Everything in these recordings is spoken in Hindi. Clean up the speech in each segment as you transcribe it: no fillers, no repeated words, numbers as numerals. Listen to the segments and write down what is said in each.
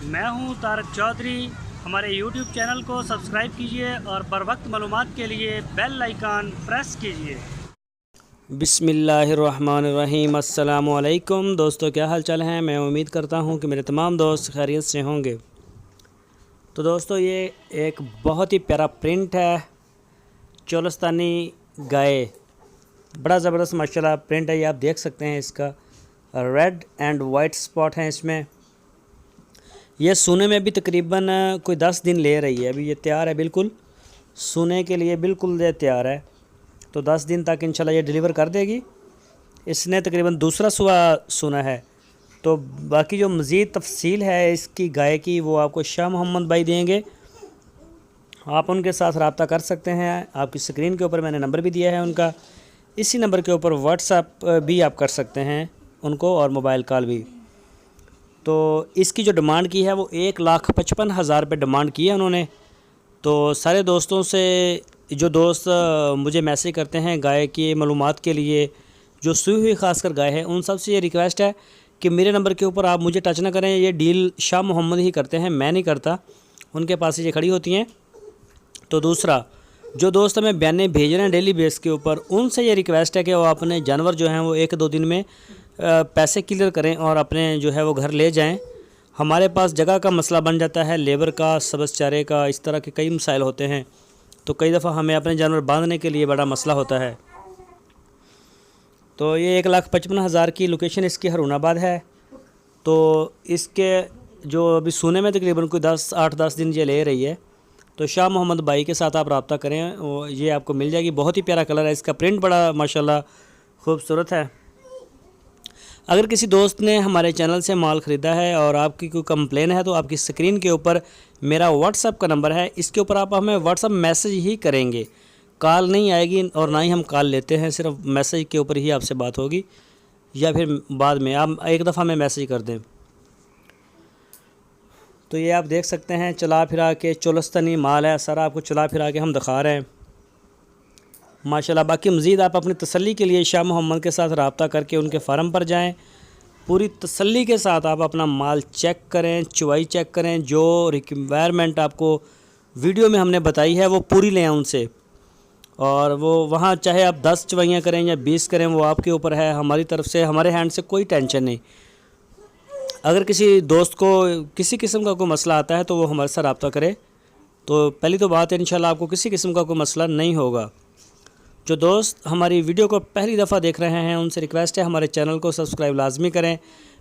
मैं हूं तारक चौधरी। हमारे YouTube चैनल को सब्सक्राइब कीजिए और बर वक्त मालूमात के लिए बेल आइकन प्रेस कीजिए। बिस्मिल्लाहिर्रहमानिर्रहीम। अस्सलामु अलैकुम दोस्तों, क्या हाल चाल हैं। मैं उम्मीद करता हूं कि मेरे तमाम दोस्त खैरियत से होंगे। तो दोस्तों, ये एक बहुत ही प्यारा प्रिंट है, चोलस्तानी गाय, बड़ा ज़बरदस्त माशाल्लाह प्रिंट है। ये आप देख सकते हैं, इसका रेड एंड वाइट स्पॉट हैं इसमें। ये सूने में भी तकरीबन कोई 10 दिन ले रही है। अभी ये तैयार है, बिल्कुल सूने के लिए बिल्कुल ये तैयार है। तो 10 दिन तक इंशाल्लाह ये डिलीवर कर देगी। इसने तकरीबन दूसरा सुबह सुना है। तो बाकी जो मज़ीद तफसील है इसकी गाय की, वो आपको शाह मोहम्मद भाई देंगे। आप उनके साथ रब्ता कर सकते हैं। आपकी स्क्रीन के ऊपर मैंने नंबर भी दिया है उनका। इसी नंबर के ऊपर व्हाट्सएप भी आप कर सकते हैं उनको, और मोबाइल कॉल भी। तो इसकी जो डिमांड की है वो 1,55,000 रुपये डिमांड की है उन्होंने। तो सारे दोस्तों से, जो दोस्त मुझे मैसेज करते हैं गाय की मालूमात के लिए, जो सुई हुई खासकर गाय है, उन सब से ये रिक्वेस्ट है कि मेरे नंबर के ऊपर आप मुझे टच ना करें। ये डील शाह मोहम्मद ही करते हैं, मैं नहीं करता। उनके पास ये खड़ी होती हैं। तो दूसरा, जो दोस्त हमें बयाने भेज रहे हैं डेली बेस के ऊपर, उनसे ये रिक्वेस्ट है कि वो अपने जानवर जो हैं वो 1-2 दिन में पैसे क्लियर करें और अपने जो है वो घर ले जाएं। हमारे पास जगह का मसला बन जाता है, लेबर का, सब्ज़ चारे का, इस तरह के कई मसाइल होते हैं। तो कई दफ़ा हमें अपने जानवर बांधने के लिए बड़ा मसला होता है। तो ये 1,55,000 की लोकेशन इसकी हरुणाबाद है। तो इसके जो अभी सुने में तकरीबन कोई 8-10 दिन ये ले रही है। तो शाह मोहम्मद भाई के साथ आप रब्ता करें, वो ये आपको मिल जाएगी। बहुत ही प्यारा कलर है इसका, प्रिंट बड़ा माशाल्लाह खूबसूरत है। अगर किसी दोस्त ने हमारे चैनल से माल ख़रीदा है और आपकी कोई कंप्लेन है, तो आपकी स्क्रीन के ऊपर मेरा व्हाट्सअप का नंबर है। इसके ऊपर आप हमें व्हाट्सअप मैसेज ही करेंगे, कॉल नहीं आएगी और ना ही हम कॉल लेते हैं। सिर्फ मैसेज के ऊपर ही आपसे बात होगी, या फिर बाद में आप एक दफ़ा हमें मैसेज कर दें। तो ये आप देख सकते हैं, चला फिरा के चोलस्तानी माल है सारा, आपको चला फिरा के हम दिखा रहे हैं माशाल्लाह। बाकी मज़ीद आप अपनी तसल्ली के लिए शाह मोहम्मद के साथ रब्ता करके उनके फार्म पर जाएं। पूरी तसल्ली के साथ आप अपना माल चेक करें, चुवाई चेक करें। जो रिक्वायरमेंट आपको वीडियो में हमने बताई है वो पूरी लें उनसे। और वो वहाँ चाहे आप 10 चुवाइयाँ करें या 20 करें, वो आपके ऊपर है। हमारी तरफ से, हमारे हैंड से कोई टेंशन नहीं। अगर किसी दोस्त को किसी किस्म का कोई मसला आता है तो वो हमारे साथ रब्ता करे। तो पहली तो बात है, इंशाल्लाह आपको किसी किस्म का कोई मसला नहीं होगा। जो दोस्त हमारी वीडियो को पहली दफ़ा देख रहे हैं, उनसे रिक्वेस्ट है हमारे चैनल को सब्सक्राइब लाजमी करें,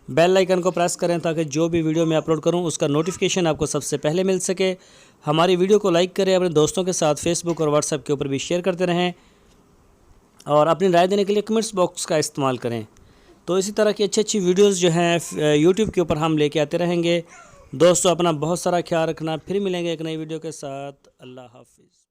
बेल आइकन को प्रेस करें, ताकि जो भी वीडियो मैं अपलोड करूं उसका नोटिफिकेशन आपको सबसे पहले मिल सके। हमारी वीडियो को लाइक करें, अपने दोस्तों के साथ फेसबुक और व्हाट्सएप के ऊपर भी शेयर करते रहें, और अपनी राय देने के लिए कमेंट्स बॉक्स का इस्तेमाल करें। तो इसी तरह की अच्छी अच्छी वीडियोज़ जो हैं यूट्यूब के ऊपर हम लेके आते रहेंगे। दोस्तों, अपना बहुत सारा ख्याल रखना। फिर मिलेंगे एक नई वीडियो के साथ। अल्लाह हाफिज़।